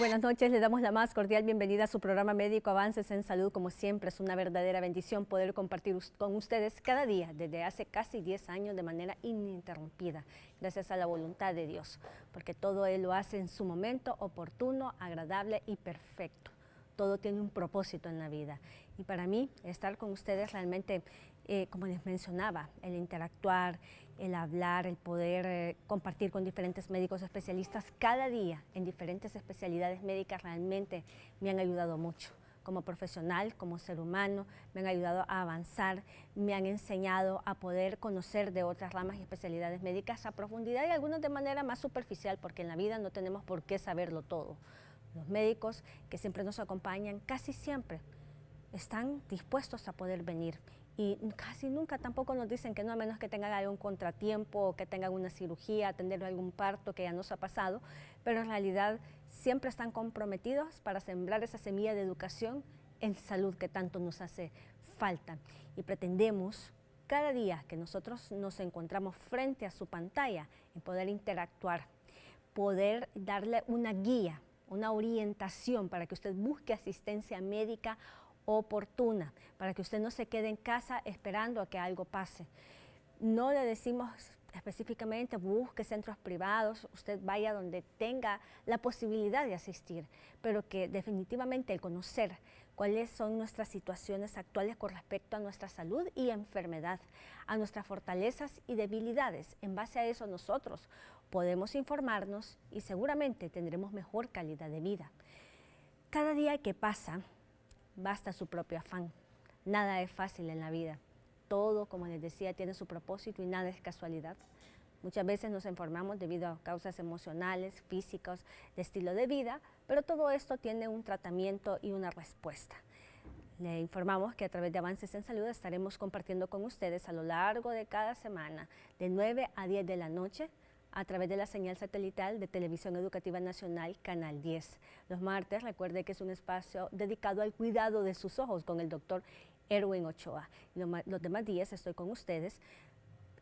buenas noches, le damos la más cordial bienvenida a su programa Médico Avances en Salud. Como siempre, es una verdadera bendición poder compartir con ustedes cada día, desde hace casi 10 años, de manera ininterrumpida, gracias a la voluntad de Dios, porque todo Él lo hace en su momento oportuno, agradable y perfecto. Todo tiene un propósito en la vida. Y para mí, estar con ustedes realmente, como les mencionaba, el interactuar, el hablar, el poder compartir con diferentes médicos especialistas cada día en diferentes especialidades médicas realmente me han ayudado mucho. Como profesional, como ser humano, me han ayudado a avanzar, me han enseñado a poder conocer de otras ramas y especialidades médicas a profundidad y algunas de manera más superficial, porque en la vida no tenemos por qué saberlo todo. Los médicos que siempre nos acompañan, casi siempre están dispuestos a poder venir y casi nunca tampoco nos dicen que no, a menos que tengan algún contratiempo o que tengan una cirugía, atender algún parto que ya nos ha pasado, pero en realidad siempre están comprometidos para sembrar esa semilla de educación en salud que tanto nos hace falta. Y pretendemos cada día que nosotros nos encontramos frente a su pantalla en poder interactuar, poder darle una guía, una orientación para que usted busque asistencia médica oportuna, para que usted no se quede en casa esperando a que algo pase. No le decimos específicamente busque centros privados, usted vaya donde tenga la posibilidad de asistir, pero que definitivamente el conocer cuáles son nuestras situaciones actuales con respecto a nuestra salud y enfermedad, a nuestras fortalezas y debilidades. En base a eso nosotros podemos informarnos y seguramente tendremos mejor calidad de vida. Cada día que pasa, basta su propio afán. Nada es fácil en la vida. Todo, como les decía, tiene su propósito y nada es casualidad. Muchas veces nos enfermamos debido a causas emocionales, físicas, de estilo de vida, pero todo esto tiene un tratamiento y una respuesta. Le informamos que a través de Avances en Salud estaremos compartiendo con ustedes a lo largo de cada semana, de 9 a 10 de la noche, a través de la señal satelital de Televisión Educativa Nacional, Canal 10. Los martes, recuerde que es un espacio dedicado al cuidado de sus ojos con el doctor Erwin Ochoa. Los demás días estoy con ustedes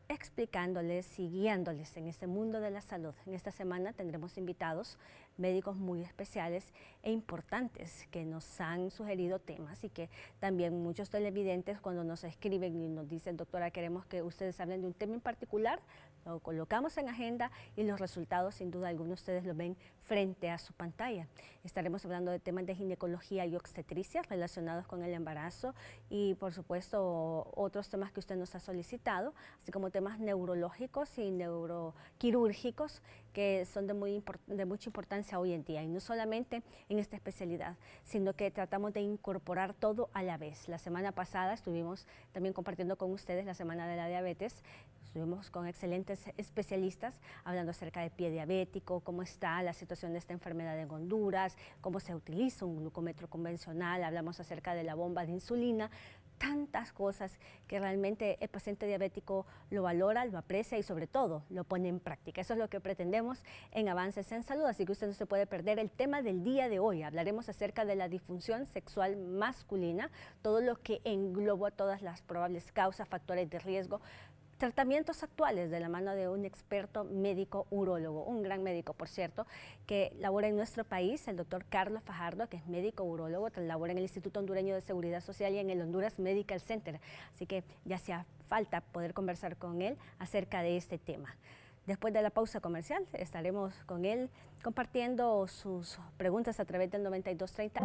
explicándoles y guiándoles en este mundo de la salud. En esta semana tendremos invitados, médicos muy especiales e importantes que nos han sugerido temas y que también muchos televidentes cuando nos escriben y nos dicen, doctora, queremos que ustedes hablen de un tema en particular, lo colocamos en agenda y los resultados sin duda algunos ustedes lo ven frente a su pantalla. Estaremos hablando de temas de ginecología y obstetricia relacionados con el embarazo y por supuesto otros temas que usted nos ha solicitado, así como temas neurológicos y neuroquirúrgicos que son de mucha importancia hoy en día y no solamente en esta especialidad, sino que tratamos de incorporar todo a la vez. La semana pasada estuvimos también compartiendo con ustedes la Semana de la Diabetes. Estuvimos con excelentes especialistas hablando acerca del pie diabético, cómo está la situación de esta enfermedad en Honduras, cómo se utiliza un glucómetro convencional, hablamos acerca de la bomba de insulina, tantas cosas que realmente el paciente diabético lo valora, lo aprecia y sobre todo lo pone en práctica. Eso es lo que pretendemos en Avances en Salud, así que usted no se puede perder el tema del día de hoy. Hablaremos acerca de la disfunción sexual masculina, todo lo que engloba todas las probables causas, factores de riesgo, tratamientos actuales de la mano de un experto médico urólogo, un gran médico, por cierto, que labora en nuestro país, el doctor Carlos Fajardo, que es médico urólogo, labora en el Instituto Hondureño de Seguridad Social y en el Honduras Medical Center. Así que ya hacía falta poder conversar con él acerca de este tema. Después de la pausa comercial estaremos con él compartiendo sus preguntas a través del 9230.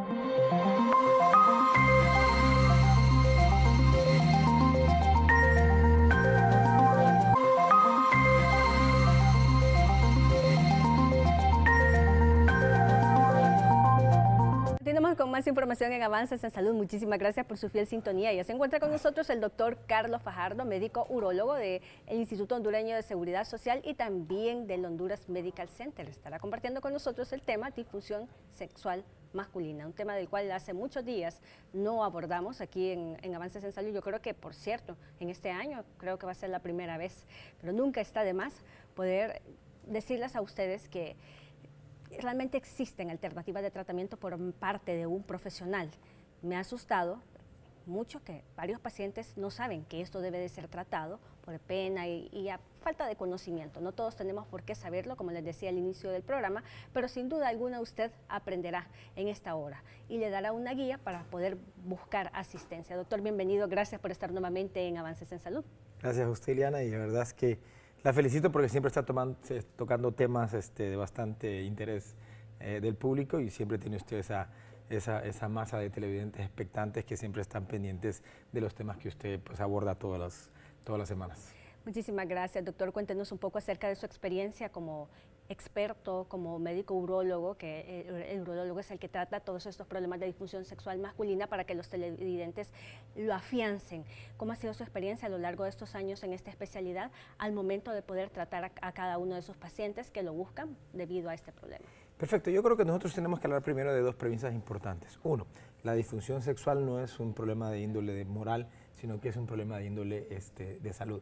Continuamos con más información en Avances en Salud. Muchísimas gracias por su fiel sintonía. Ya se encuentra con nosotros el doctor Carlos Fajardo, médico urólogo del Instituto Hondureño de Seguridad Social y también del Honduras Medical Center. Estará compartiendo con nosotros el tema disfunción sexual masculina, un tema del cual hace muchos días no abordamos aquí en Avances en Salud. Yo creo que, por cierto, en este año creo que va a ser la primera vez, pero nunca está de más poder decirles a ustedes que realmente existen alternativas de tratamiento por parte de un profesional. Me ha asustado mucho que varios pacientes no saben que esto debe de ser tratado por pena y a falta de conocimiento. No todos tenemos por qué saberlo, como les decía al inicio del programa, pero sin duda alguna usted aprenderá en esta hora y le dará una guía para poder buscar asistencia. Doctor, bienvenido, gracias por estar nuevamente en Avances en Salud. Gracias a usted, Ileana, y la verdad es que la felicito porque siempre está tocando temas de bastante interés del público, y siempre tiene usted esa masa de televidentes expectantes que siempre están pendientes de los temas que usted pues aborda todas las semanas. Muchísimas gracias, doctor. Cuéntenos un poco acerca de su experiencia como experto, como médico urólogo, que el urólogo es el que trata todos estos problemas de disfunción sexual masculina para que los televidentes lo afiancen. ¿Cómo ha sido su experiencia a lo largo de estos años en esta especialidad al momento de poder tratar a cada uno de esos pacientes que lo buscan debido a este problema? Perfecto, yo creo que nosotros tenemos que hablar primero de dos premisas importantes. Uno, la disfunción sexual no es un problema de índole moral, sino que es un problema de índole de salud.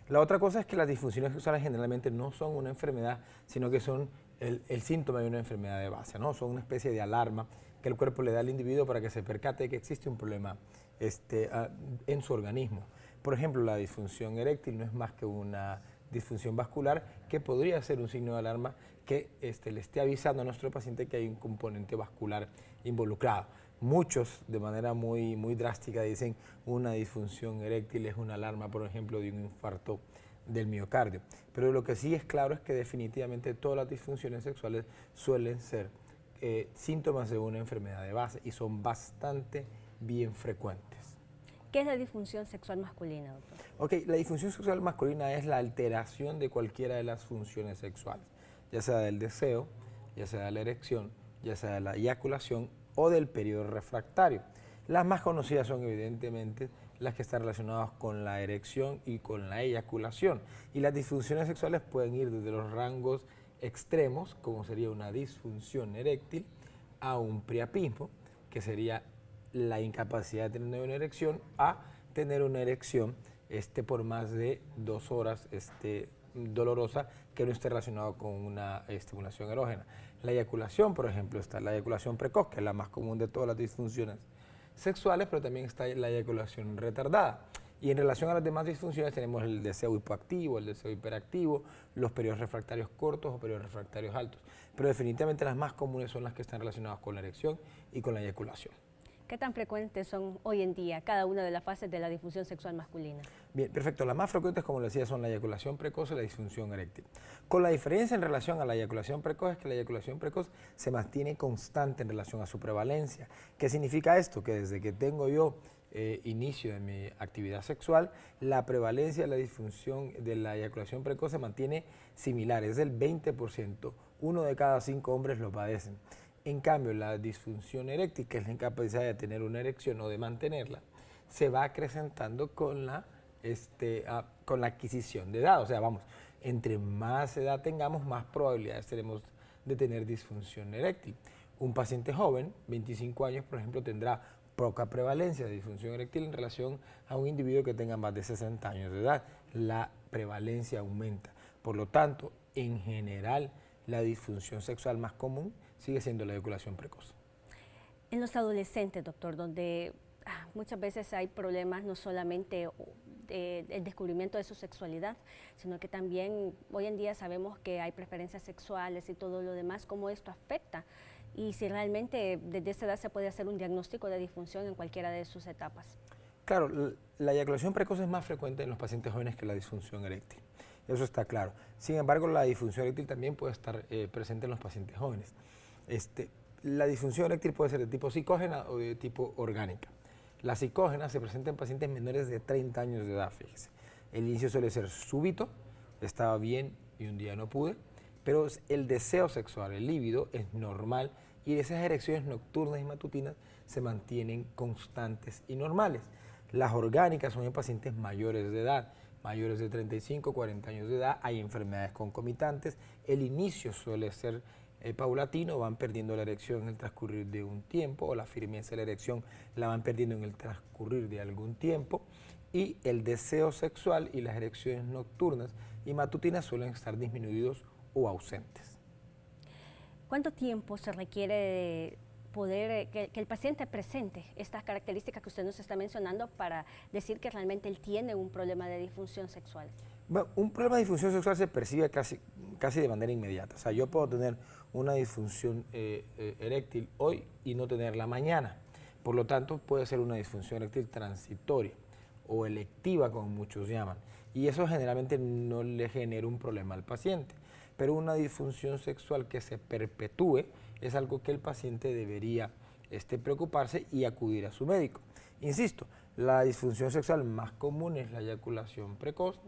La otra cosa es que las disfunciones sexuales generalmente no son una enfermedad, sino que son el síntoma de una enfermedad de base, ¿no? Son una especie de alarma que el cuerpo le da al individuo para que se percate de que existe un problema en su organismo. Por ejemplo, la disfunción eréctil no es más que una disfunción vascular que podría ser un signo de alarma que le esté avisando a nuestro paciente que hay un componente vascular involucrado. Muchos, de manera muy drástica, dicen una disfunción eréctil es una alarma, por ejemplo, de un infarto del miocardio. Pero lo que sí es claro es que definitivamente todas las disfunciones sexuales suelen ser síntomas de una enfermedad de base y son bastante bien frecuentes. ¿Qué es la disfunción sexual masculina, doctor? Ok, la disfunción sexual masculina es la alteración de cualquiera de las funciones sexuales, ya sea del deseo, ya sea de la erección, ya sea de la eyaculación o del periodo refractario. Las más conocidas son evidentemente las que están relacionadas con la erección y con la eyaculación. Y las disfunciones sexuales pueden ir desde los rangos extremos, como sería una disfunción eréctil, a un priapismo, que sería la incapacidad de tener una erección, a tener una erección por más de 2 horas dolorosa que no esté relacionado con una estimulación erógena. La eyaculación, por ejemplo, está la eyaculación precoz, que es la más común de todas las disfunciones sexuales, pero también está la eyaculación retardada. Y en relación a las demás disfunciones tenemos el deseo hipoactivo, el deseo hiperactivo, los periodos refractarios cortos o periodos refractarios altos. Pero definitivamente las más comunes son las que están relacionadas con la erección y con la eyaculación. ¿Qué tan frecuentes son hoy en día cada una de las fases de la disfunción sexual masculina? Bien, perfecto. Las más frecuentes, como les decía, son la eyaculación precoz y la disfunción eréctil. Con la diferencia en relación a la eyaculación precoz es que la eyaculación precoz se mantiene constante en relación a su prevalencia. ¿Qué significa esto? Que desde que tengo yo inicio de mi actividad sexual, la prevalencia de la disfunción de la eyaculación precoz se mantiene similar, es del 20%. 1 de cada 5 hombres lo padecen. En cambio, la disfunción eréctil, que es la incapacidad de tener una erección o de mantenerla, se va acrecentando con la adquisición de edad. O sea, vamos, entre más edad tengamos, más probabilidades tenemos de tener disfunción eréctil. Un paciente joven, 25 años, por ejemplo, tendrá poca prevalencia de disfunción eréctil en relación a un individuo que tenga más de 60 años de edad. La prevalencia aumenta. Por lo tanto, en general, la disfunción sexual más común sigue siendo la eyaculación precoz. En los adolescentes, doctor, donde muchas veces hay problemas no solamente el descubrimiento de su sexualidad, sino que también hoy en día sabemos que hay preferencias sexuales y todo lo demás, cómo esto afecta y si realmente desde esa edad se puede hacer un diagnóstico de disfunción en cualquiera de sus etapas. Claro, la eyaculación precoz es más frecuente en los pacientes jóvenes que la disfunción eréctil, eso está claro. Sin embargo, la disfunción eréctil también puede estar presente en los pacientes jóvenes. La disfunción eréctil puede ser de tipo psicógena o de tipo orgánica. La psicógena se presenta en pacientes menores de 30 años de edad, fíjese. El inicio suele ser súbito, estaba bien y un día no pude, pero el deseo sexual, el líbido, es normal y esas erecciones nocturnas y matutinas se mantienen constantes y normales. Las orgánicas son en pacientes mayores de edad, mayores de 35, 40 años de edad, hay enfermedades concomitantes, el inicio suele ser paulatino, van perdiendo la erección en el transcurrir de un tiempo, o la firmeza de la erección la van perdiendo en el transcurrir de algún tiempo, y el deseo sexual y las erecciones nocturnas y matutinas suelen estar disminuidos o ausentes. ¿Cuánto tiempo se requiere poder que el paciente presente estas características que usted nos está mencionando para decir que realmente él tiene un problema de disfunción sexual? Bueno, un problema de disfunción sexual se percibe casi de manera inmediata. O sea, yo puedo tener una disfunción eréctil hoy y no tenerla mañana. Por lo tanto, puede ser una disfunción eréctil transitoria o electiva, como muchos llaman. Y eso generalmente no le genera un problema al paciente. Pero una disfunción sexual que se perpetúe es algo que el paciente debería preocuparse y acudir a su médico. Insisto, la disfunción sexual más común es la eyaculación precoz.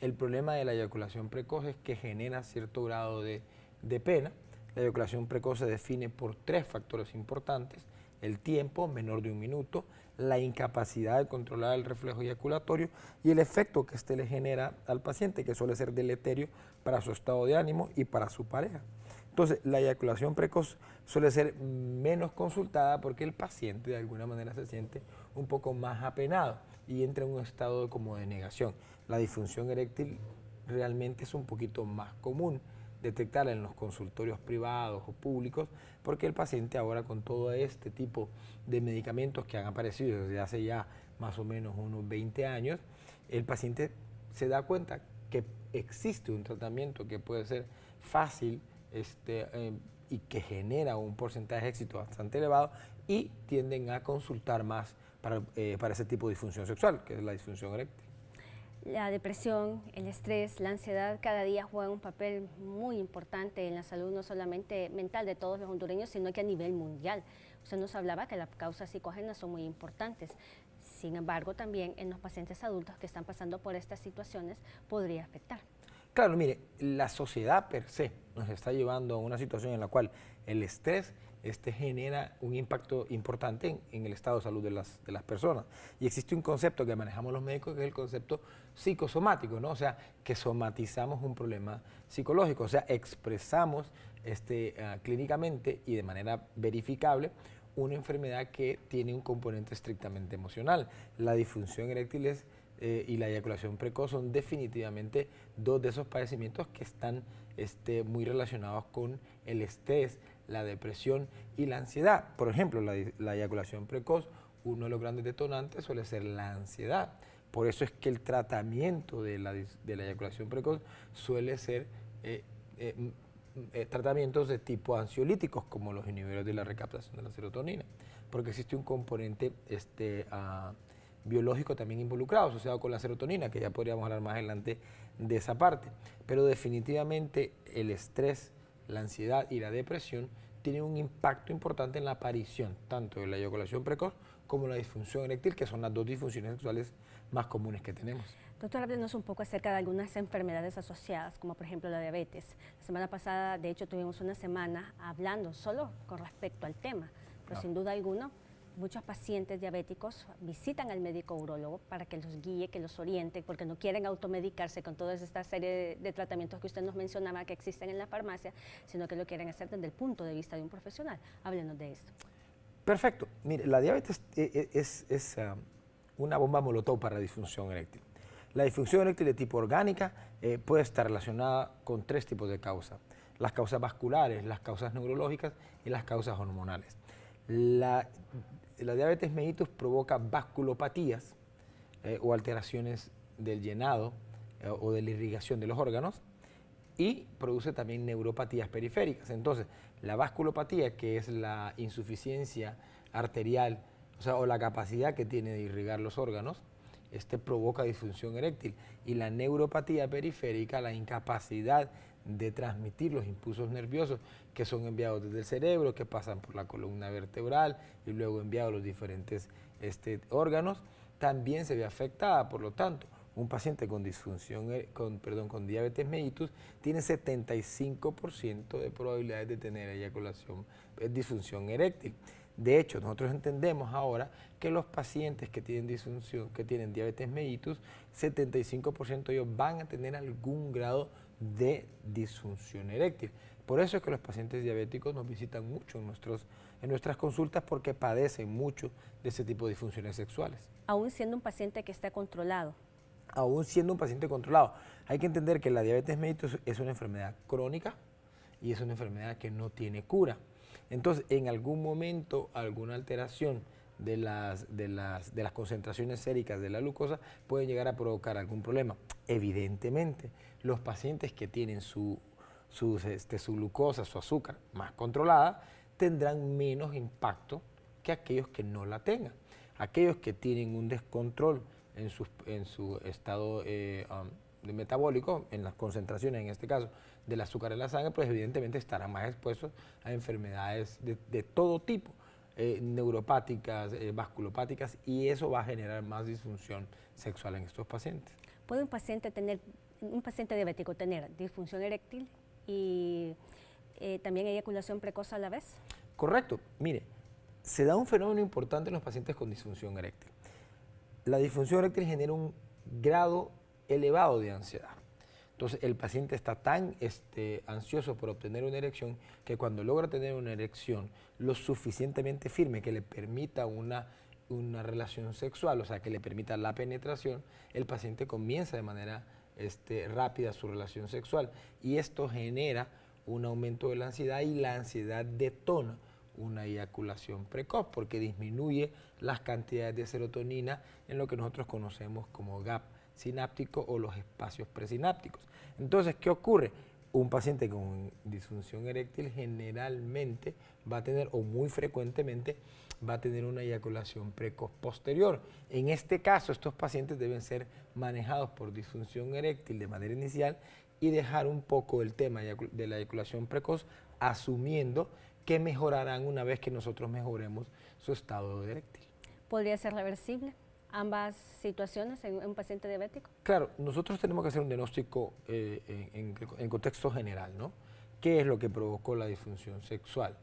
El problema de la eyaculación precoz es que genera cierto grado de pena. La eyaculación precoz se define por 3 factores importantes: el tiempo, menor de 1 minuto, la incapacidad de controlar el reflejo eyaculatorio y el efecto que le genera al paciente, que suele ser deleterio para su estado de ánimo y para su pareja. Entonces, la eyaculación precoz suele ser menos consultada porque el paciente de alguna manera se siente un poco más apenado y entra en un estado como de negación. La disfunción eréctil realmente es un poquito más común detectarla en los consultorios privados o públicos, porque el paciente ahora, con todo este tipo de medicamentos que han aparecido desde hace ya más o menos unos 20 años, el paciente se da cuenta que existe un tratamiento que puede ser fácil y que genera un porcentaje de éxito bastante elevado, y tienden a consultar más para ese tipo de disfunción sexual, que es la disfunción eréctil. La depresión, el estrés, la ansiedad cada día juegan un papel muy importante en la salud, no solamente mental de todos los hondureños, sino que a nivel mundial. Usted nos hablaba que las causas psicógenas son muy importantes. Sin embargo, también en los pacientes adultos que están pasando por estas situaciones podría afectar. Claro, mire, la sociedad per se nos está llevando a una situación en la cual el estrés genera un impacto importante en el estado de salud de las personas. Y existe un concepto que manejamos los médicos, que es el concepto psicosomático, ¿no? O sea, que somatizamos un problema psicológico, o sea, expresamos clínicamente y de manera verificable una enfermedad que tiene un componente estrictamente emocional. La disfunción eréctil y la eyaculación precoz son definitivamente 2 de esos padecimientos que están muy relacionados con el estrés, la depresión y la ansiedad. Por ejemplo, la eyaculación precoz, uno de los grandes detonantes suele ser la ansiedad. Por eso es que el tratamiento de la eyaculación precoz suele ser tratamientos de tipo ansiolíticos, como los inhibidores de la recaptación de la serotonina, porque existe un componente biológico también involucrado, asociado con la serotonina, que ya podríamos hablar más adelante de esa parte. Pero definitivamente el estrés, la ansiedad y la depresión tienen un impacto importante en la aparición tanto de la eyaculación precoz como la disfunción eréctil, que son las 2 disfunciones sexuales más comunes que tenemos. Doctor, háblenos un poco acerca de algunas enfermedades asociadas, como por ejemplo la diabetes. La semana pasada, de hecho, tuvimos una semana hablando solo con respecto al tema, pero sin duda alguna, muchos pacientes diabéticos visitan al médico urólogo para que los guíe, que los oriente, porque no quieren automedicarse con toda esta serie de tratamientos que usted nos mencionaba que existen en la farmacia, sino que lo quieren hacer desde el punto de vista de un profesional. Háblenos de esto. Perfecto. Mire, la diabetes es una bomba molotov para la disfunción eréctil. La disfunción eréctil de tipo orgánica puede estar relacionada con 3 tipos de causas: las causas vasculares, las causas neurológicas y las causas hormonales. La diabetes mellitus provoca vasculopatías o alteraciones del llenado o de la irrigación de los órganos, y produce también neuropatías periféricas. Entonces, la vasculopatía, que es la insuficiencia arterial, o la capacidad que tiene de irrigar los órganos, provoca disfunción eréctil, y la neuropatía periférica, la incapacidad de transmitir los impulsos nerviosos que son enviados desde el cerebro, que pasan por la columna vertebral y luego enviados a los diferentes órganos, también se ve afectada. Por lo tanto, un paciente con diabetes mellitus tiene 75% de probabilidades de tener disfunción eréctil. De hecho, nosotros entendemos ahora que los pacientes que tienen diabetes mellitus, 75% de ellos van a tener algún grado de disfunción eréctil. Por eso es que los pacientes diabéticos nos visitan mucho en nuestras consultas, porque padecen mucho de ese tipo de disfunciones sexuales. Aún siendo un paciente que está controlado. Aún siendo un paciente controlado. Hay que entender que la diabetes mellitus es una enfermedad crónica y es una enfermedad que no tiene cura. Entonces, en algún momento, alguna alteración de las concentraciones séricas de la glucosa puede llegar a provocar algún problema. Evidentemente, los pacientes que tienen su glucosa, su azúcar más controlada, tendrán menos impacto que aquellos que no la tengan. Aquellos que tienen un descontrol en su estado metabólico, en las concentraciones, en este caso, del azúcar en la sangre, pues evidentemente estarán más expuestos a enfermedades de todo tipo, neuropáticas, vasculopáticas, y eso va a generar más disfunción sexual en estos pacientes. ¿Puede un paciente diabético tener disfunción eréctil y también eyaculación precoz a la vez? Correcto. Mire, se da un fenómeno importante en los pacientes con disfunción eréctil. La disfunción eréctil genera un grado elevado de ansiedad. Entonces, el paciente está tan ansioso por obtener una erección que cuando logra tener una erección lo suficientemente firme que le permita una relación sexual, o sea, que le permita la penetración, el paciente comienza de manera rápida su relación sexual, y esto genera un aumento de la ansiedad, y la ansiedad detona una eyaculación precoz porque disminuye las cantidades de serotonina en lo que nosotros conocemos como gap sináptico o los espacios presinápticos. Entonces, ¿qué ocurre? Un paciente con disfunción eréctil generalmente va a tener, o muy frecuentemente, va a tener una eyaculación precoz posterior. En este caso, estos pacientes deben ser manejados por disfunción eréctil de manera inicial y dejar un poco el tema de la eyaculación precoz, asumiendo que mejorarán una vez que nosotros mejoremos su estado eréctil. ¿Podría ser reversible ambas situaciones en un paciente diabético? Claro, nosotros tenemos que hacer un diagnóstico en contexto general, ¿no? ¿Qué es lo que provocó la disfunción sexual?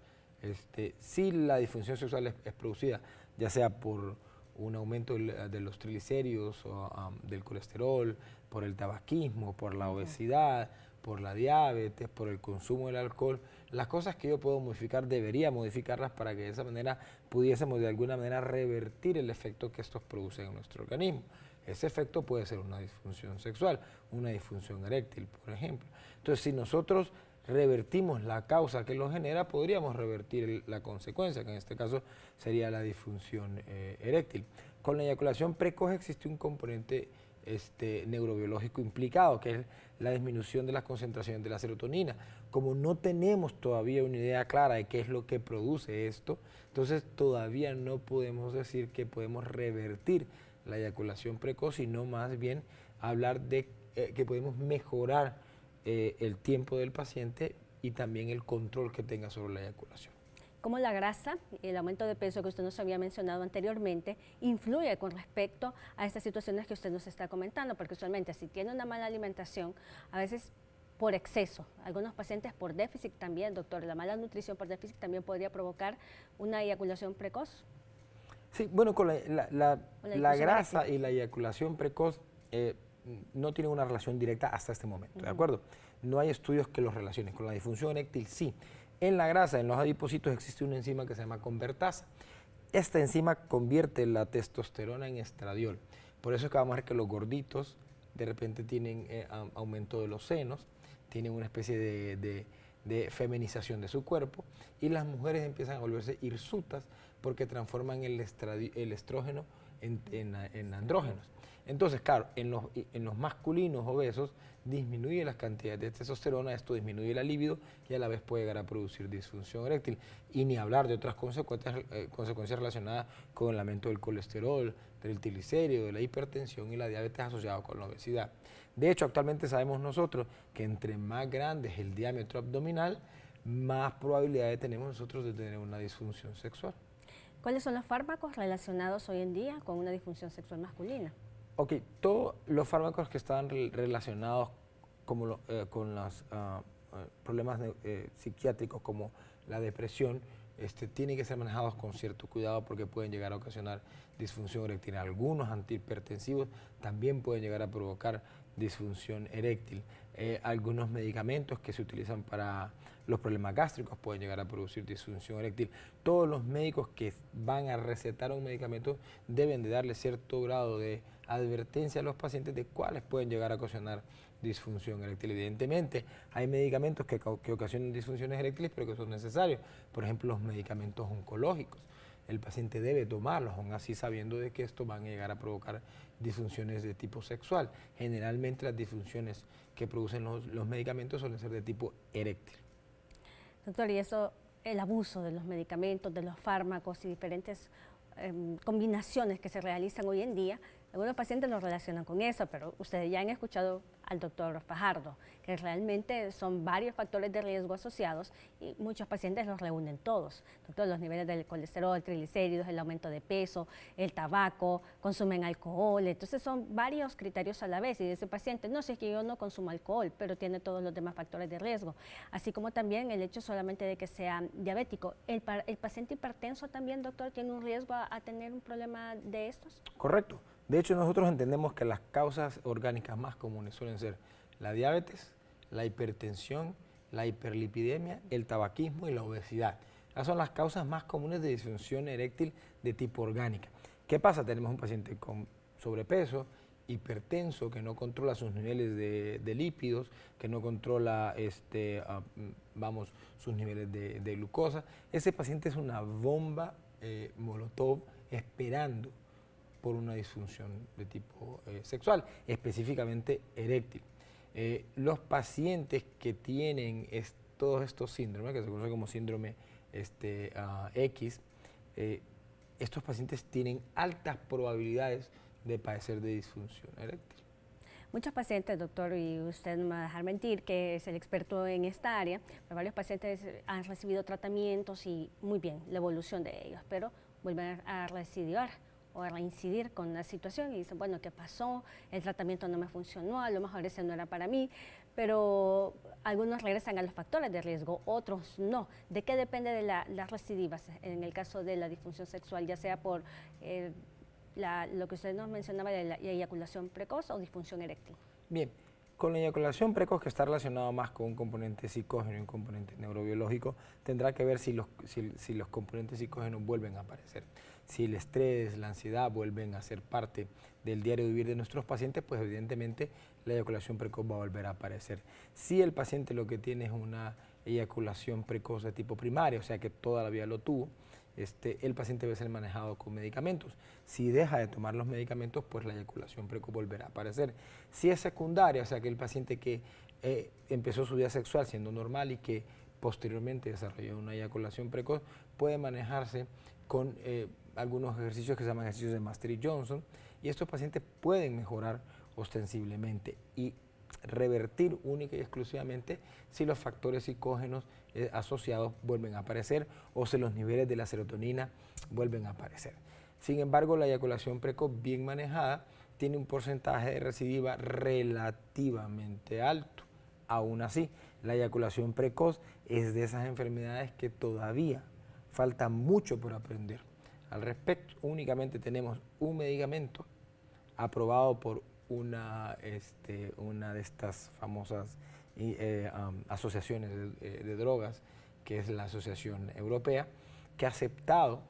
Si la disfunción sexual es producida ya sea por un aumento de los triglicéridos o del colesterol, por el tabaquismo, por la obesidad, por la diabetes, por el consumo del alcohol, las cosas que yo puedo modificar debería modificarlas para que de esa manera pudiésemos de alguna manera revertir el efecto que estos producen en nuestro organismo. Ese efecto puede ser una disfunción sexual, una disfunción eréctil, por ejemplo. Entonces, si nosotros revertimos la causa que lo genera, podríamos revertir la consecuencia, que en este caso sería la disfunción eréctil. Con la eyaculación precoz existe un componente neurobiológico implicado, que es la disminución de las concentraciones de la serotonina. Como no tenemos todavía una idea clara de qué es lo que produce esto, entonces todavía no podemos decir que podemos revertir la eyaculación precoz, sino más bien hablar de que podemos mejorar el tiempo del paciente y también el control que tenga sobre la eyaculación. ¿Cómo la grasa y el aumento de peso que usted nos había mencionado anteriormente influye con respecto a estas situaciones que usted nos está comentando? Porque usualmente si tiene una mala alimentación, a veces por exceso, algunos pacientes por déficit también, doctor, la mala nutrición por déficit también podría provocar una eyaculación precoz. Sí, bueno, con la grasa y la eyaculación precoz no tienen una relación directa hasta este momento, ¿de acuerdo? No hay estudios que los relacionen. Con la disfunción eréctil sí. En la grasa, en los adipocitos, existe una enzima que se llama convertasa. Esta enzima convierte la testosterona en estradiol. Por eso es que vamos a ver que los gorditos de repente tienen aumento de los senos, tienen una especie de feminización de su cuerpo, y las mujeres empiezan a volverse hirsutas porque transforman el estrógeno en andrógenos. Entonces, claro, en los masculinos obesos disminuye las cantidades de testosterona, esto disminuye la libido y a la vez puede llegar a producir disfunción eréctil. Y ni hablar de otras consecuencias relacionadas con el aumento del colesterol, del triglicérido, de la hipertensión y la diabetes asociada con la obesidad. De hecho, actualmente sabemos nosotros que entre más grande es el diámetro abdominal, más probabilidades tenemos nosotros de tener una disfunción sexual. ¿Cuáles son los fármacos relacionados hoy en día con una disfunción sexual masculina? Ok, todos los fármacos que están relacionados con los problemas psiquiátricos como la depresión, tienen que ser manejados con cierto cuidado porque pueden llegar a ocasionar disfunción eréctil. Algunos antihipertensivos también pueden llegar a provocar disfunción eréctil. Algunos medicamentos que se utilizan para los problemas gástricos pueden llegar a producir disfunción eréctil. Todos los médicos que van a recetar un medicamento deben de darle cierto grado de advertencia a los pacientes de cuáles pueden llegar a ocasionar disfunción eréctil. Evidentemente, hay medicamentos que ocasionan disfunciones eréctiles, pero que son necesarios. Por ejemplo, los medicamentos oncológicos. El paciente debe tomarlos, aún así sabiendo de que esto van a llegar a provocar disfunciones de tipo sexual. Generalmente las disfunciones que producen los medicamentos suelen ser de tipo eréctil. Doctor, y eso, el abuso de los medicamentos, de los fármacos y diferentes combinaciones que se realizan hoy en día, algunos pacientes lo relacionan con eso, pero ustedes ya han escuchado al doctor Fajardo, que realmente son varios factores de riesgo asociados y muchos pacientes los reúnen todos. Doctor, los niveles del colesterol, triglicéridos, el aumento de peso, el tabaco, consumen alcohol, entonces son varios criterios a la vez y ese paciente, no, si es que yo no consumo alcohol, pero tiene todos los demás factores de riesgo, así como también el hecho solamente de que sea diabético. ¿El paciente hipertenso también, doctor, tiene un riesgo a tener un problema de estos? Correcto. De hecho, nosotros entendemos que las causas orgánicas más comunes suelen ser la diabetes, la hipertensión, la hiperlipidemia, el tabaquismo y la obesidad. Esas son las causas más comunes de disfunción eréctil de tipo orgánica. ¿Qué pasa? Tenemos un paciente con sobrepeso, hipertenso, que no controla sus niveles de lípidos, que no controla sus niveles de glucosa. Ese paciente es una bomba molotov esperando por una disfunción de tipo sexual, específicamente eréctil. Los pacientes que tienen todos estos síndromes, que se conoce como síndrome X, estos pacientes tienen altas probabilidades de padecer de disfunción eréctil. Muchos pacientes, doctor, y usted no me va a dejar mentir, que es el experto en esta área, pero varios pacientes han recibido tratamientos y muy bien, la evolución de ellos, pero vuelven a recidivar o a reincidir con la situación y dicen, bueno, ¿qué pasó? El tratamiento no me funcionó, a lo mejor ese no era para mí, pero algunos regresan a los factores de riesgo, otros no. ¿De qué depende de las recidivas en el caso de la disfunción sexual, ya sea por lo que usted nos mencionaba de la eyaculación precoz o disfunción eréctil? Bien, con la eyaculación precoz, que está relacionado más con un componente psicógeno y un componente neurobiológico, tendrá que ver si los componentes psicógenos vuelven a aparecer. Si el estrés, la ansiedad vuelven a ser parte del diario vivir de nuestros pacientes, pues evidentemente la eyaculación precoz va a volver a aparecer. Si el paciente lo que tiene es una eyaculación precoz de tipo primario, o sea que toda la vida lo tuvo, el paciente debe ser manejado con medicamentos. Si deja de tomar los medicamentos, pues la eyaculación precoz volverá a aparecer. Si es secundaria, o sea que el paciente que empezó su vida sexual siendo normal y que posteriormente desarrolló una eyaculación precoz, puede manejarse con algunos ejercicios que se llaman ejercicios de Master y Johnson, y estos pacientes pueden mejorar ostensiblemente y revertir única y exclusivamente si los factores psicógenos asociados vuelven a aparecer o si los niveles de la serotonina vuelven a aparecer. Sin embargo, la eyaculación precoz bien manejada tiene un porcentaje de recidiva relativamente alto. Aún así, la eyaculación precoz es de esas enfermedades que todavía falta mucho por aprender. Al respecto, únicamente tenemos un medicamento aprobado por una de estas famosas asociaciones de drogas, que es la Asociación Europea, que ha aceptado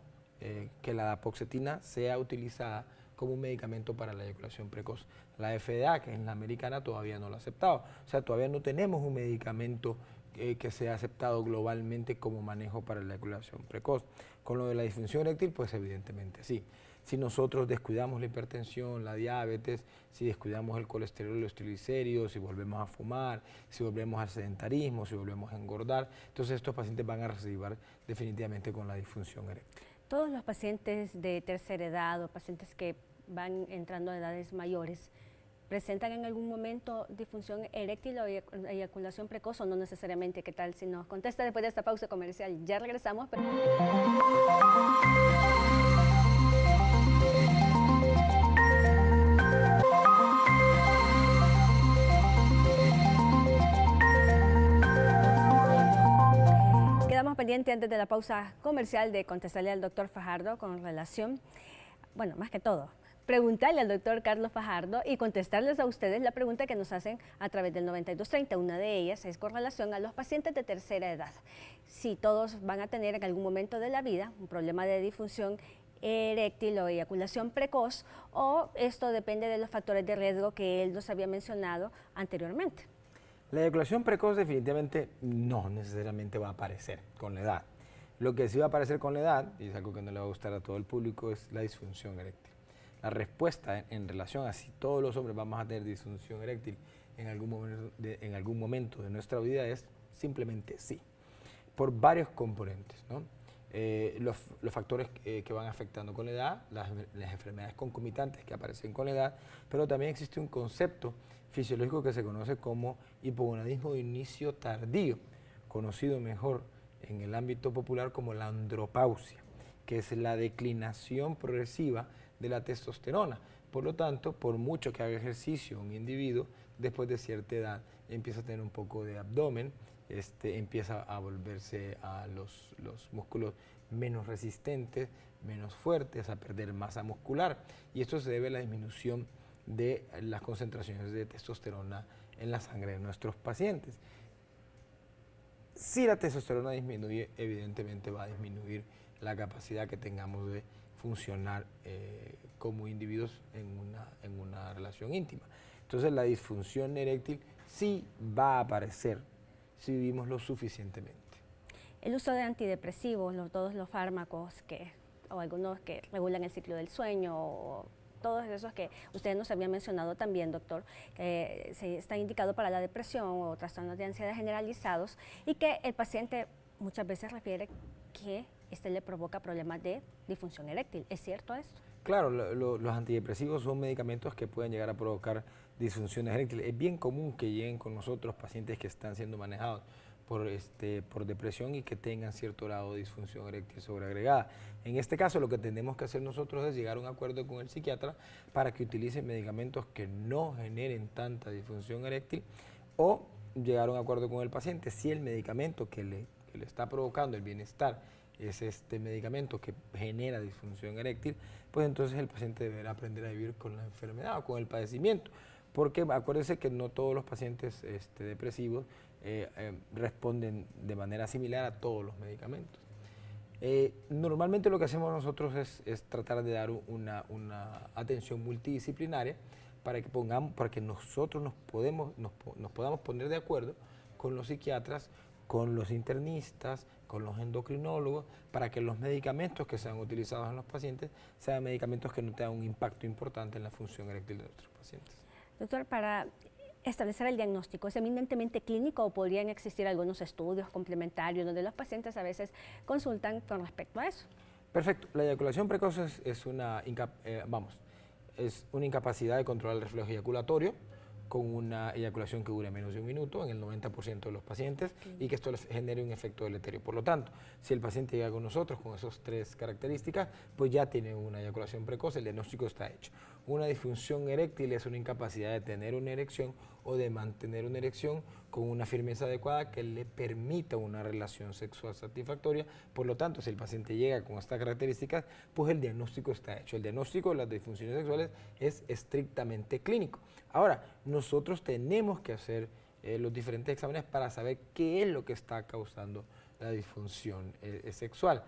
que la dapoxetina sea utilizada como un medicamento para la eyaculación precoz. La FDA, que es la americana, todavía no lo ha aceptado. O sea, todavía no tenemos un medicamento que sea aceptado globalmente como manejo para la eyaculación precoz. Con lo de la disfunción eréctil, pues evidentemente sí. Si nosotros descuidamos la hipertensión, la diabetes, si descuidamos el colesterol, los triglicéridos, si volvemos a fumar, si volvemos al sedentarismo, si volvemos a engordar, entonces estos pacientes van a recidivar definitivamente con la disfunción eréctil. Todos los pacientes de tercera edad o pacientes que van entrando a edades mayores, ¿presentan en algún momento disfunción eréctil o eyaculación precoz o no necesariamente? ¿Qué tal si nos contesta después de esta pausa comercial? Ya regresamos. Quedamos pendientes antes de la pausa comercial de contestarle al doctor Fajardo con relación, bueno, más que todo, preguntarle al doctor Carlos Fajardo y contestarles a ustedes la pregunta que nos hacen a través del 9230. Una de ellas es con relación a los pacientes de tercera edad. Si todos van a tener en algún momento de la vida un problema de disfunción eréctil o eyaculación precoz, o esto depende de los factores de riesgo que él nos había mencionado anteriormente. La eyaculación precoz definitivamente no necesariamente va a aparecer con la edad. Lo que sí va a aparecer con la edad, y es algo que no le va a gustar a todo el público, es la disfunción eréctil. La respuesta en relación a si todos los hombres vamos a tener disfunción eréctil en algún momento de nuestra vida es simplemente sí, por varios componentes, ¿no? Los factores que van afectando con la edad, las enfermedades concomitantes que aparecen con la edad, pero también existe un concepto fisiológico que se conoce como hipogonadismo de inicio tardío, conocido mejor en el ámbito popular como la andropausia, que es la declinación progresiva de la testosterona. Por lo tanto, por mucho que haga ejercicio un individuo, después de cierta edad empieza a tener un poco de abdomen, empieza a volverse a los músculos menos resistentes, menos fuertes, a perder masa muscular. Y esto se debe a la disminución de las concentraciones de testosterona en la sangre de nuestros pacientes. Si la testosterona disminuye, evidentemente va a disminuir la capacidad que tengamos de funcionar como individuos en una relación íntima. Entonces la disfunción eréctil sí va a aparecer si vivimos lo suficientemente. El uso de antidepresivos, todos los fármacos o algunos que regulan el ciclo del sueño, o todos esos que ustedes nos habían mencionado también, doctor, que se está indicado para la depresión o trastornos de ansiedad generalizados, y que el paciente muchas veces refiere que le provoca problemas de disfunción eréctil. ¿Es cierto esto? Claro, los antidepresivos son medicamentos que pueden llegar a provocar disfunciones eréctiles. Es bien común que lleguen con nosotros pacientes que están siendo manejados por depresión y que tengan cierto grado de disfunción eréctil sobreagregada. En este caso, lo que tenemos que hacer nosotros es llegar a un acuerdo con el psiquiatra para que utilicen medicamentos que no generen tanta disfunción eréctil, o llegar a un acuerdo con el paciente si el medicamento que le está provocando el bienestar es este medicamento que genera disfunción eréctil, pues entonces el paciente deberá aprender a vivir con la enfermedad o con el padecimiento, porque acuérdense que no todos los pacientes depresivos responden de manera similar a todos los medicamentos. Normalmente lo que hacemos nosotros es tratar de dar una atención multidisciplinaria para que nosotros nos podamos poner de acuerdo con los psiquiatras, con los internistas, con los endocrinólogos, para que los medicamentos que sean utilizados en los pacientes sean medicamentos que no tengan un impacto importante en la función eréctil de nuestros pacientes. Doctor, para establecer el diagnóstico, ¿es eminentemente clínico o podrían existir algunos estudios complementarios donde los pacientes a veces consultan con respecto a eso? Perfecto. La eyaculación precoz es una incapacidad de controlar el reflejo eyaculatorio, con una eyaculación que dure menos de un minuto en el 90% de los pacientes, y que esto genere un efecto deleterio. Por lo tanto, si el paciente llega con nosotros con esas tres características, pues ya tiene una eyaculación precoz, el diagnóstico está hecho. Una disfunción eréctil es una incapacidad de tener una erección o de mantener una erección con una firmeza adecuada que le permita una relación sexual satisfactoria. Por lo tanto, si el paciente llega con estas características, pues el diagnóstico está hecho. El diagnóstico de las disfunciones sexuales es estrictamente clínico. Ahora, nosotros tenemos que hacer los diferentes exámenes para saber qué es lo que está causando la disfunción sexual.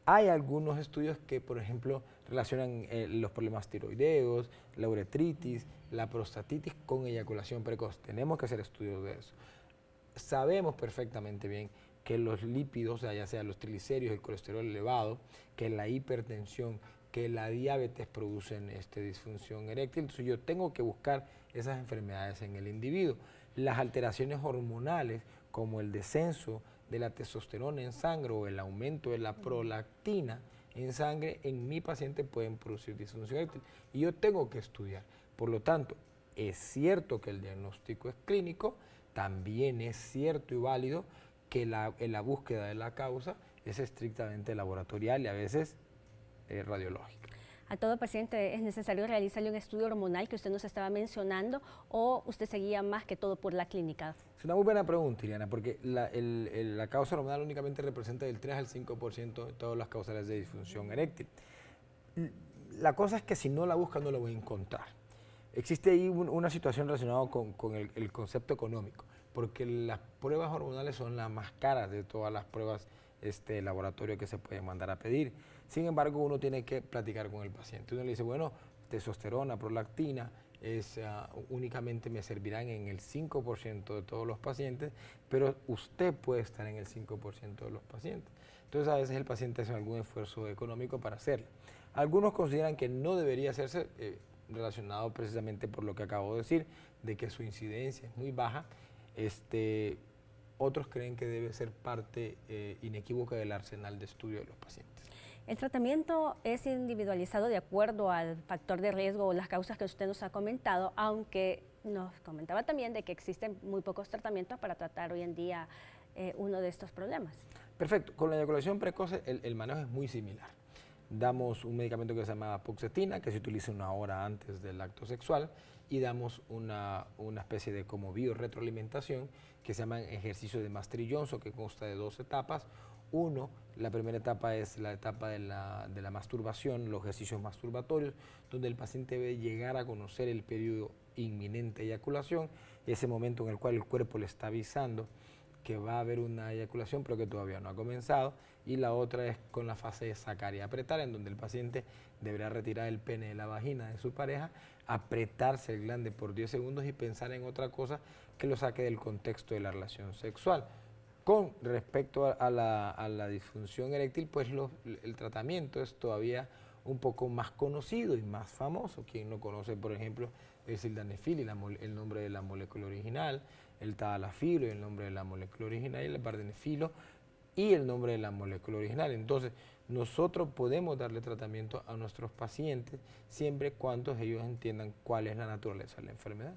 Hay algunos estudios que, por ejemplo, relacionan los problemas tiroideos, la uretritis, la prostatitis con eyaculación precoz. Tenemos que hacer estudios de eso. Sabemos perfectamente bien que los lípidos, ya sea los triglicéridos, el colesterol elevado, que la hipertensión, que la diabetes producen disfunción eréctil. Entonces yo tengo que buscar esas enfermedades en el individuo. Las alteraciones hormonales, como el descenso de la testosterona en sangre o el aumento de la prolactina en sangre, en mi paciente pueden producir disfunción eréctil. Y yo tengo que estudiar. Por lo tanto, es cierto que el diagnóstico es clínico, también es cierto y válido que la búsqueda de la causa es estrictamente laboratorial y a veces radiológica. ¿A todo paciente es necesario realizarle un estudio hormonal que usted nos estaba mencionando, o usted seguía más que todo por la clínica? Es una muy buena pregunta, Iriana, porque la causa hormonal únicamente representa del 3 al 5% de todas las causales de disfunción eréctil. La cosa es que si no la busca no la voy a encontrar. Existe ahí una situación relacionada con el concepto económico, porque las pruebas hormonales son las más caras de todas las pruebas de laboratorio que se pueden mandar a pedir. Sin embargo, uno tiene que platicar con el paciente. Uno le dice, bueno, testosterona, prolactina, únicamente me servirán en el 5% de todos los pacientes, pero usted puede estar en el 5% de los pacientes. Entonces, a veces el paciente hace algún esfuerzo económico para hacerlo. Algunos consideran que no debería hacerse, relacionado precisamente por lo que acabo de decir, de que su incidencia es muy baja. Otros creen que debe ser parte inequívoca del arsenal de estudio de los pacientes. El tratamiento es individualizado de acuerdo al factor de riesgo o las causas que usted nos ha comentado, aunque nos comentaba también de que existen muy pocos tratamientos para tratar hoy en día uno de estos problemas. Perfecto. Con la eyaculación precoz el manejo es muy similar. Damos un medicamento que se llama Puxetina, que se utiliza 1 hora antes del acto sexual, y damos una especie de como biorretroalimentación que se llama ejercicio de Master-Johnson, que consta de 2 etapas. La primera etapa es la etapa de la masturbación, los ejercicios masturbatorios, donde el paciente debe llegar a conocer el periodo inminente de eyaculación, ese momento en el cual el cuerpo le está avisando que va a haber una eyaculación, pero que todavía no ha comenzado. Y la otra es con la fase de sacar y apretar, en donde el paciente deberá retirar el pene de la vagina de su pareja, apretarse el glande por 10 segundos y pensar en otra cosa que lo saque del contexto de la relación sexual. Con respecto a la disfunción eréctil, pues el tratamiento es todavía un poco más conocido y más famoso. Quien no conoce, por ejemplo, el sildenafil, el nombre de la molécula original, el tadalafilo, el nombre de la molécula original, y el vardenafilo y el nombre de la molécula original. Entonces, nosotros podemos darle tratamiento a nuestros pacientes siempre y cuando ellos entiendan cuál es la naturaleza de la enfermedad.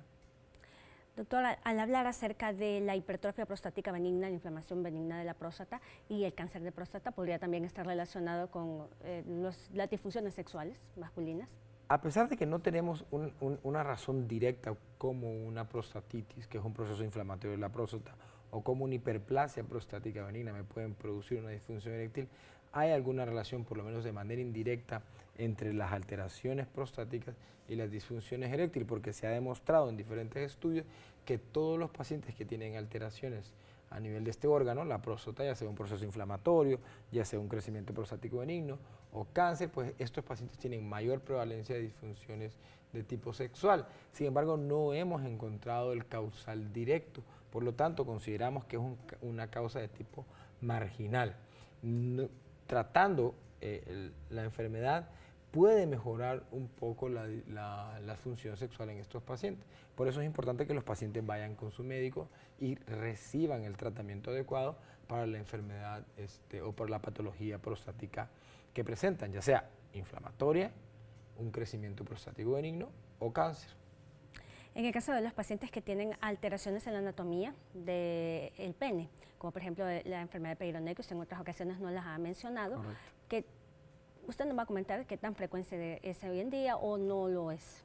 Doctora, al hablar acerca de la hipertrofia prostática benigna, la inflamación benigna de la próstata y el cáncer de próstata, ¿podría también estar relacionado con las disfunciones sexuales masculinas? A pesar de que no tenemos una razón directa como una prostatitis, que es un proceso inflamatorio de la próstata, o como una hiperplasia prostática benigna me pueden producir una disfunción eréctil, hay alguna relación, por lo menos de manera indirecta, entre las alteraciones prostáticas y las disfunciones eréctiles, porque se ha demostrado en diferentes estudios que todos los pacientes que tienen alteraciones a nivel de este órgano, la próstata, ya sea un proceso inflamatorio, ya sea un crecimiento prostático benigno o cáncer, pues estos pacientes tienen mayor prevalencia de disfunciones de tipo sexual. Sin embargo, no hemos encontrado el causal directo, por lo tanto consideramos que es una causa de tipo marginal. Tratando la enfermedad puede mejorar un poco la función sexual en estos pacientes. Por eso es importante que los pacientes vayan con su médico y reciban el tratamiento adecuado para la enfermedad o por la patología prostática que presentan, ya sea inflamatoria, un crecimiento prostático benigno o cáncer. En el caso de los pacientes que tienen alteraciones en la anatomía del pene, como por ejemplo la enfermedad de Peyronie, que usted en otras ocasiones no las ha mencionado, que usted nos va a comentar qué tan frecuente es hoy en día o no lo es.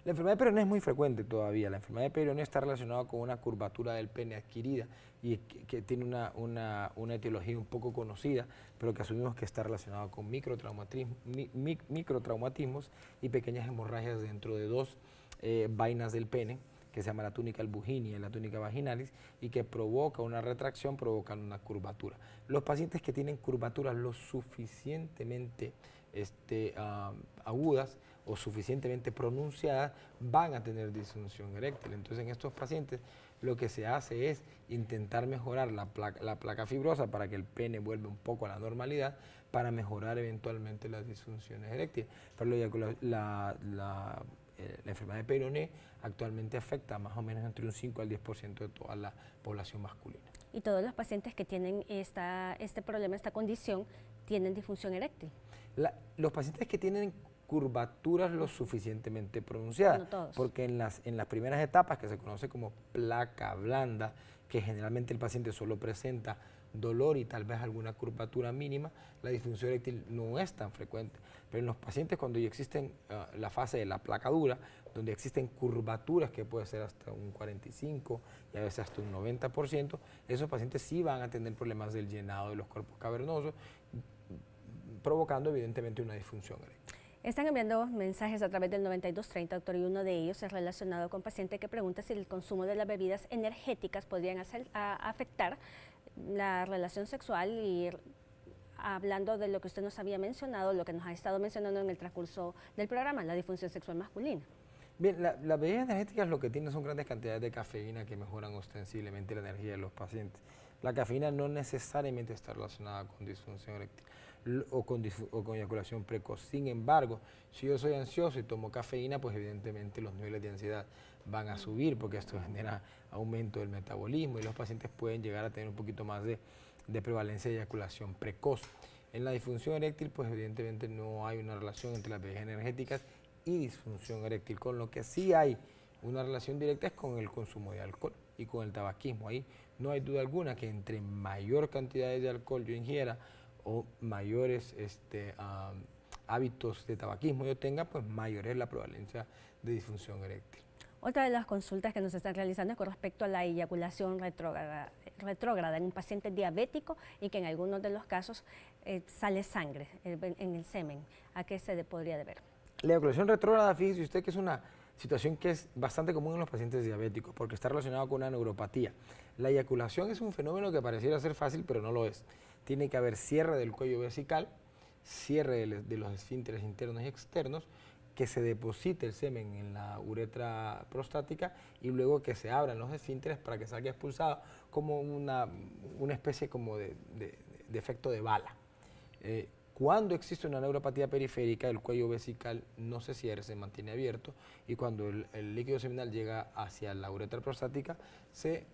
La enfermedad de Peyronie es muy frecuente todavía. La enfermedad de Peyronie está relacionada con una curvatura del pene adquirida y que tiene una etiología un poco conocida, pero que asumimos que está relacionada con microtraumatismos y pequeñas hemorragias dentro de 2 vainas del pene, que se llama la túnica albuginia y la túnica vaginalis, y que provoca una retracción, provocando una curvatura. Los pacientes que tienen curvaturas lo suficientemente agudas o suficientemente pronunciadas van a tener disfunción eréctil. Entonces, en estos pacientes lo que se hace es intentar mejorar la placa fibrosa para que el pene vuelva un poco a la normalidad, para mejorar eventualmente las disfunciones eréctiles. Pero la enfermedad de Peyronie actualmente afecta a más o menos entre un 5 al 10% de toda la población masculina. ¿Y todos los pacientes que tienen este problema, esta condición, tienen disfunción eréctil? Los pacientes que tienen curvaturas lo suficientemente pronunciadas, no todos, porque en las primeras etapas, que se conoce como placa blanda, que generalmente el paciente solo presenta dolor y tal vez alguna curvatura mínima, la disfunción eréctil no es tan frecuente. Pero en los pacientes cuando ya existen la fase de la placa dura, donde existen curvaturas que puede ser hasta un 45% y a veces hasta un 90%, esos pacientes sí van a tener problemas del llenado de los cuerpos cavernosos, provocando evidentemente una disfunción eréctil. Están enviando mensajes a través del 9230, doctor, y uno de ellos es relacionado con paciente que pregunta si el consumo de las bebidas energéticas podrían afectar la relación sexual, y hablando de lo que usted nos había mencionado, lo que nos ha estado mencionando en el transcurso del programa, la disfunción sexual masculina. Bien, las bebidas energéticas lo que tienen son grandes cantidades de cafeína que mejoran ostensiblemente la energía de los pacientes. La cafeína no necesariamente está relacionada con disfunción eréctil o con eyaculación precoz. Sin embargo, si yo soy ansioso y tomo cafeína, pues evidentemente los niveles de ansiedad van a subir, porque esto genera aumento del metabolismo y los pacientes pueden llegar a tener un poquito más de prevalencia de eyaculación precoz. En la disfunción eréctil, pues evidentemente no hay una relación entre las bebidas energéticas y disfunción eréctil, con lo que sí hay una relación directa es con el consumo de alcohol y con el tabaquismo. Ahí no hay duda alguna que entre mayor cantidad de alcohol yo ingiera o mayores hábitos de tabaquismo yo tenga, pues mayor es la prevalencia de disfunción eréctil. Otra de las consultas que nos están realizando es con respecto a la eyaculación retrógrada en un paciente diabético y que en algunos de los casos sale sangre en el semen. ¿A qué se podría deber? La eyaculación retrógrada, fíjese usted que es una situación que es bastante común en los pacientes diabéticos porque está relacionado con una neuropatía. La eyaculación es un fenómeno que pareciera ser fácil, pero no lo es. Tiene que haber cierre del cuello vesical, cierre de los esfínteres internos y externos, que se deposite el semen en la uretra prostática y luego que se abran los esfínteres para que salga expulsado como una especie como de efecto de bala. Cuando existe una neuropatía periférica, el cuello vesical no se cierra, se mantiene abierto, y cuando el líquido seminal llega hacia la uretra prostática, se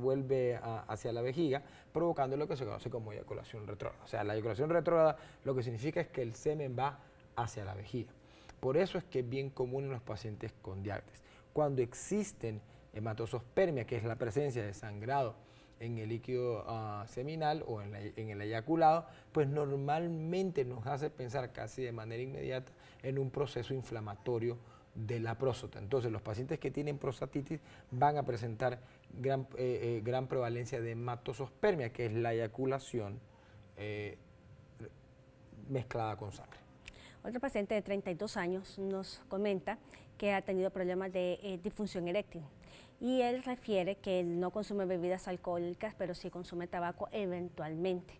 vuelve hacia la vejiga, provocando lo que se conoce como eyaculación retrógrada. O sea, la eyaculación retrógrada lo que significa es que el semen va hacia la vejiga. Por eso es que es bien común en los pacientes con diabetes. Cuando existen hematosospermia, que es la presencia de sangrado en el líquido seminal o en el eyaculado, pues normalmente nos hace pensar casi de manera inmediata en un proceso inflamatorio de la próstata. Entonces, los pacientes que tienen prostatitis van a presentar gran prevalencia de hematosospermia, que es la eyaculación mezclada con sangre. Otro paciente de 32 años nos comenta que ha tenido problemas de disfunción eréctil y él refiere que él no consume bebidas alcohólicas, pero sí consume tabaco eventualmente,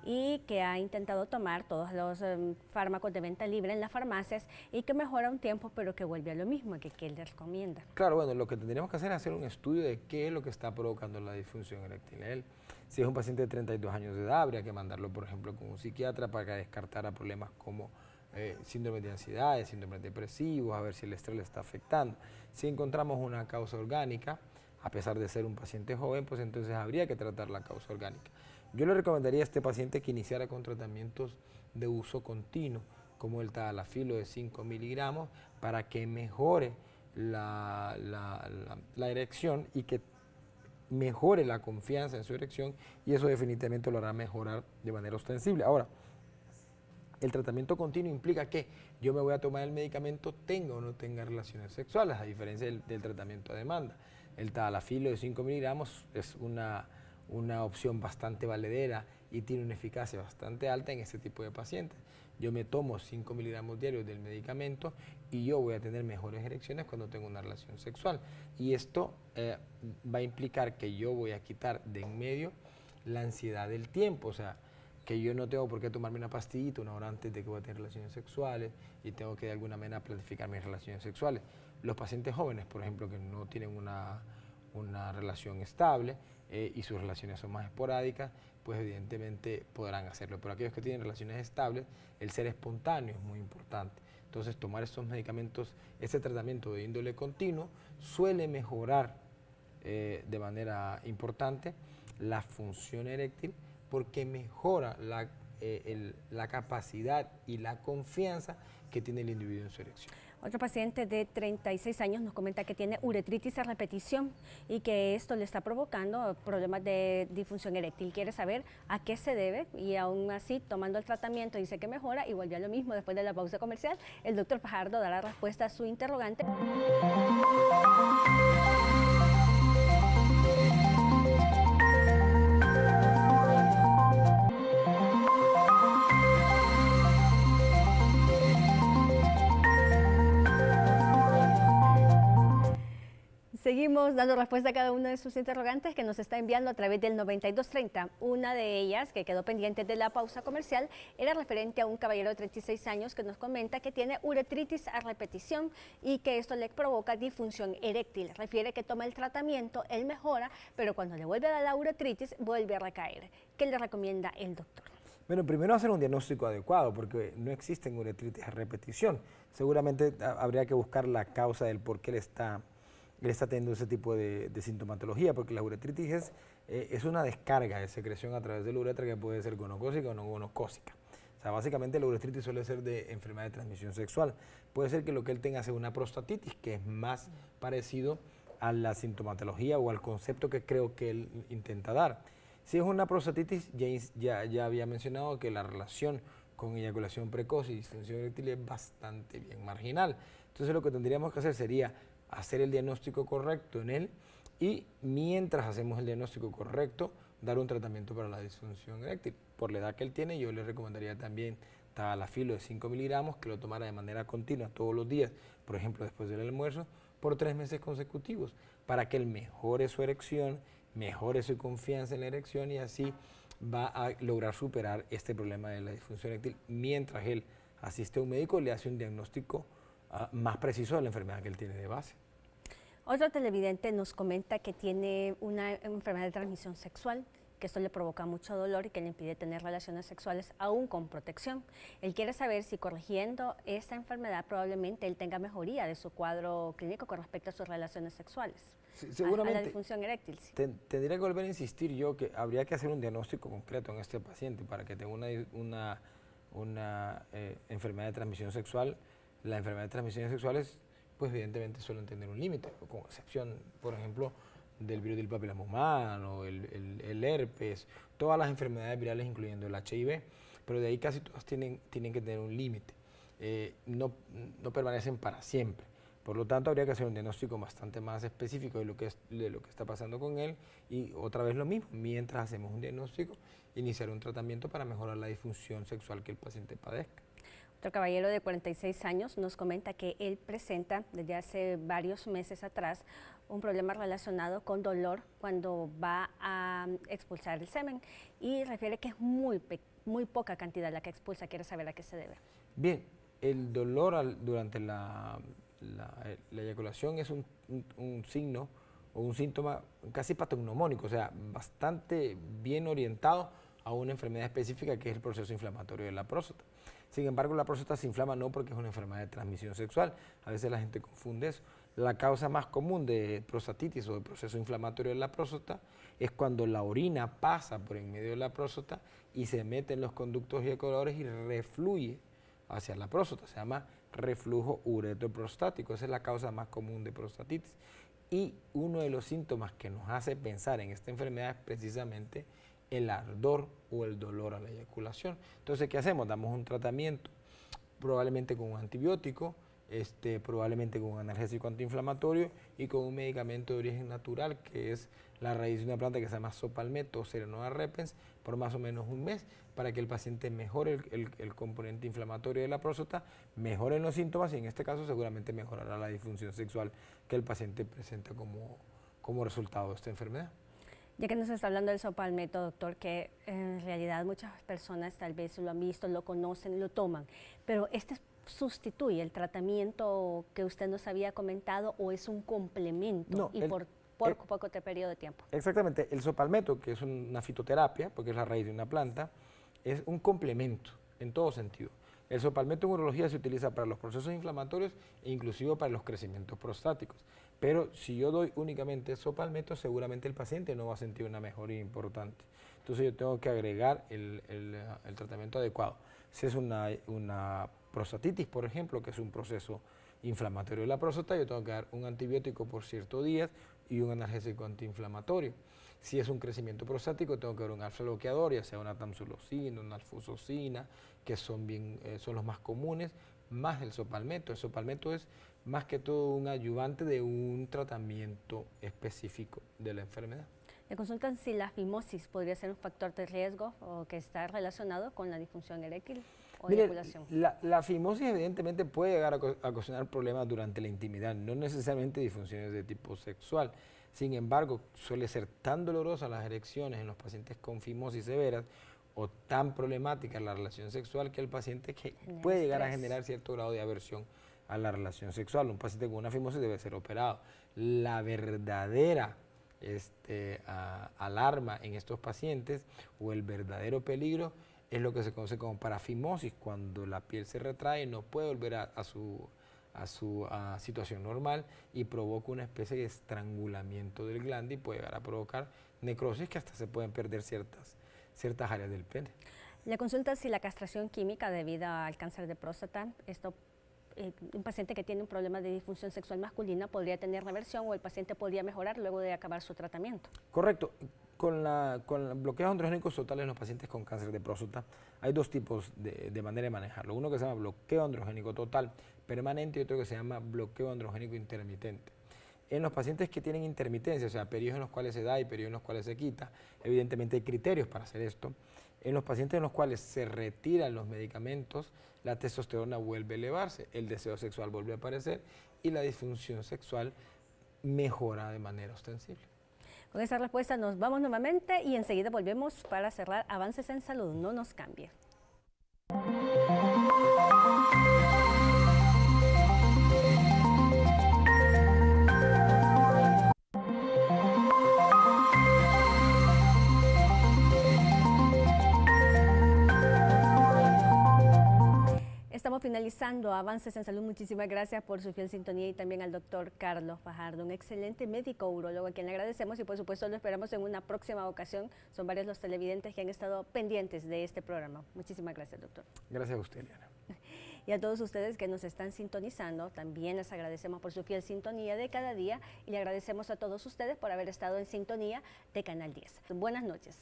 y que ha intentado tomar todos los fármacos de venta libre en las farmacias y que mejora un tiempo, pero que vuelve a lo mismo, que él le recomienda. Claro, bueno, lo que tendríamos que hacer es hacer un estudio de qué es lo que está provocando la disfunción eréctil en él. Si es un paciente de 32 años de edad, habría que mandarlo, por ejemplo, con un psiquiatra para que descartara problemas como síndrome de ansiedad, síndromes depresivos, a ver si el estrés le está afectando. Si encontramos una causa orgánica, a pesar de ser un paciente joven, pues entonces habría que tratar la causa orgánica. Yo le recomendaría a este paciente que iniciara con tratamientos de uso continuo, como el tadalafilo de 5 miligramos, para que mejore la erección y que mejore la confianza en su erección, y eso definitivamente lo hará mejorar de manera ostensible. Ahora, el tratamiento continuo implica que yo me voy a tomar el medicamento, tenga o no tenga relaciones sexuales, a diferencia del tratamiento a demanda. El tadalafilo de 5 miligramos es una opción bastante valedera y tiene una eficacia bastante alta en este tipo de pacientes. Yo me tomo 5 miligramos diarios del medicamento y yo voy a tener mejores erecciones cuando tengo una relación sexual. Y esto va a implicar que yo voy a quitar de en medio la ansiedad del tiempo, o sea, que yo no tengo por qué tomarme una pastillita una hora antes de que voy a tener relaciones sexuales y tengo que de alguna manera planificar mis relaciones sexuales. Los pacientes jóvenes, por ejemplo, que no tienen una relación estable y sus relaciones son más esporádicas, pues evidentemente podrán hacerlo. Pero aquellos que tienen relaciones estables, el ser espontáneo es muy importante. Entonces, tomar estos medicamentos, este tratamiento de índole continuo, suele mejorar de manera importante la función eréctil, porque mejora la capacidad y la confianza que tiene el individuo en su erección. Otro paciente de 36 años nos comenta que tiene uretritis a repetición y que esto le está provocando problemas de disfunción eréctil. Quiere saber a qué se debe y aún así, tomando el tratamiento, dice que mejora y vuelve a lo mismo. Después de la pausa comercial, el doctor Fajardo dará respuesta a su interrogante. Seguimos dando respuesta a cada una de sus interrogantes que nos está enviando a través del 9230. Una de ellas, que quedó pendiente de la pausa comercial, era referente a un caballero de 36 años que nos comenta que tiene uretritis a repetición y que esto le provoca disfunción eréctil. Refiere que toma el tratamiento, él mejora, pero cuando le vuelve a dar la uretritis, vuelve a recaer. ¿Qué le recomienda el doctor? Bueno, primero hacer un diagnóstico adecuado, porque no existen uretritis a repetición. Seguramente habría que buscar la causa del por qué él está teniendo ese tipo de sintomatología, porque la uretritis es una descarga de secreción a través de la uretra que puede ser gonocócica o no gonocócica. O sea, básicamente la uretritis suele ser de enfermedad de transmisión sexual. Puede ser que lo que él tenga sea una prostatitis, que es más parecido a la sintomatología o al concepto que creo que él intenta dar. Si es una prostatitis, ya había mencionado que la relación con eyaculación precoz y disfunción eréctil es bastante bien marginal. Entonces lo que tendríamos que hacer sería hacer el diagnóstico correcto en él y mientras hacemos el diagnóstico correcto, dar un tratamiento para la disfunción eréctil. Por la edad que él tiene, yo le recomendaría también tadalafilo de 5 miligramos, que lo tomara de manera continua todos los días, por ejemplo después del almuerzo, por 3 meses consecutivos, para que él mejore su erección, mejore su confianza en la erección y así va a lograr superar este problema de la disfunción eréctil mientras él asiste a un médico, le hace un diagnóstico más preciso de la enfermedad que él tiene de base. Otro televidente nos comenta que tiene una enfermedad de transmisión sexual, que esto le provoca mucho dolor y que le impide tener relaciones sexuales aún con protección. Él quiere saber si corrigiendo esta enfermedad probablemente él tenga mejoría de su cuadro clínico con respecto a sus relaciones sexuales. Sí, seguramente a la disfunción eréctil. Sí. Tendría que volver a insistir yo que habría que hacer un diagnóstico concreto en este paciente para que tenga una enfermedad de transmisión sexual. Las enfermedades de transmisión sexuales pues evidentemente suelen tener un límite, con excepción, por ejemplo, del virus del papiloma humano, el herpes, todas las enfermedades virales incluyendo el HIV, pero de ahí casi todas tienen que tener un límite, no permanecen para siempre. Por lo tanto, habría que hacer un diagnóstico bastante más específico de lo que está pasando con él y otra vez lo mismo, mientras hacemos un diagnóstico, iniciar un tratamiento para mejorar la disfunción sexual que el paciente padezca. Otro caballero de 46 años nos comenta que él presenta desde hace varios meses atrás un problema relacionado con dolor cuando va a expulsar el semen y refiere que es muy poca cantidad la que expulsa, quiere saber a qué se debe. Bien, el dolor durante la eyaculación es un signo o un síntoma casi patognomónico, o sea, bastante bien orientado a una enfermedad específica que es el proceso inflamatorio de la próstata. Sin embargo, la próstata se inflama no porque es una enfermedad de transmisión sexual, a veces la gente confunde eso. La causa más común de prostatitis o de proceso inflamatorio de la próstata es cuando la orina pasa por en medio de la próstata y se mete en los conductos eyaculadores y refluye hacia la próstata, se llama reflujo uretroprostático, esa es la causa más común de prostatitis. Y uno de los síntomas que nos hace pensar en esta enfermedad es precisamente el ardor o el dolor a la eyaculación. Entonces, ¿qué hacemos? Damos un tratamiento, probablemente con un antibiótico, probablemente con un analgésico antiinflamatorio y con un medicamento de origen natural, que es la raíz de una planta que se llama sopalmeto o Serenoa repens, por más o menos un mes, para que el paciente mejore el componente inflamatorio de la próstata, mejore los síntomas y en este caso seguramente mejorará la disfunción sexual que el paciente presenta como resultado de esta enfermedad. Ya que nos está hablando del sopalmeto, doctor, que en realidad muchas personas tal vez lo han visto, lo conocen, lo toman, pero ¿este sustituye el tratamiento que usted nos había comentado o es un complemento por poco periodo de tiempo? Exactamente, el sopalmeto, que es una fitoterapia, porque es la raíz de una planta, es un complemento en todo sentido. El sopalmeto en urología se utiliza para los procesos inflamatorios e inclusive para los crecimientos prostáticos. Pero si yo doy únicamente sopalmeto, seguramente el paciente no va a sentir una mejoría importante. Entonces yo tengo que agregar el tratamiento adecuado. Si es una prostatitis, por ejemplo, que es un proceso inflamatorio de la próstata, yo tengo que dar un antibiótico por ciertos días y un analgésico antiinflamatorio. Si es un crecimiento prostático, tengo que dar un alfa bloqueador, ya sea una tamsulosina, una alfusosina, que son los más comunes, más el sopalmeto. El sopalmeto es más que todo un ayudante de un tratamiento específico de la enfermedad. Le consultan si la fimosis podría ser un factor de riesgo o que está relacionado con la disfunción eréctil. o Mire, eyaculación. la fimosis evidentemente puede llegar a ocasionar problemas durante la intimidad, no necesariamente disfunciones de tipo sexual. Sin embargo, suele ser tan dolorosa las erecciones en los pacientes con fimosis severas o tan problemática la relación sexual que el paciente puede llegar a generar cierto grado de aversión a la relación sexual. Un paciente con una fimosis debe ser operado. La verdadera alarma en estos pacientes o el verdadero peligro es lo que se conoce como parafimosis, cuando la piel se retrae y no puede volver a su situación normal y provoca una especie de estrangulamiento del glande y puede llegar a provocar necrosis, que hasta se pueden perder ciertas áreas del pene. Le consulta si la castración química debido al cáncer de próstata, un paciente que tiene un problema de disfunción sexual masculina podría tener reversión o el paciente podría mejorar luego de acabar su tratamiento. Correcto. Con bloqueos androgénicos totales en los pacientes con cáncer de próstata hay dos tipos de manera de manejarlo. Uno que se llama bloqueo androgénico total permanente y otro que se llama bloqueo androgénico intermitente. En los pacientes que tienen intermitencia, o sea, periodos en los cuales se da y periodos en los cuales se quita, evidentemente hay criterios para hacer esto. En los pacientes en los cuales se retiran los medicamentos, la testosterona vuelve a elevarse, el deseo sexual vuelve a aparecer y la disfunción sexual mejora de manera ostensible. Con esa respuesta nos vamos nuevamente y enseguida volvemos para cerrar Avances en Salud. No nos cambie. Estamos finalizando Avances en Salud. Muchísimas gracias por su fiel sintonía y también al doctor Carlos Fajardo, un excelente médico urólogo a quien le agradecemos y por supuesto lo esperamos en una próxima ocasión. Son varios los televidentes que han estado pendientes de este programa. Muchísimas gracias, doctor. Gracias a usted, Eliana. Y a todos ustedes que nos están sintonizando, también les agradecemos por su fiel sintonía de cada día y le agradecemos a todos ustedes por haber estado en sintonía de Canal 10. Buenas noches.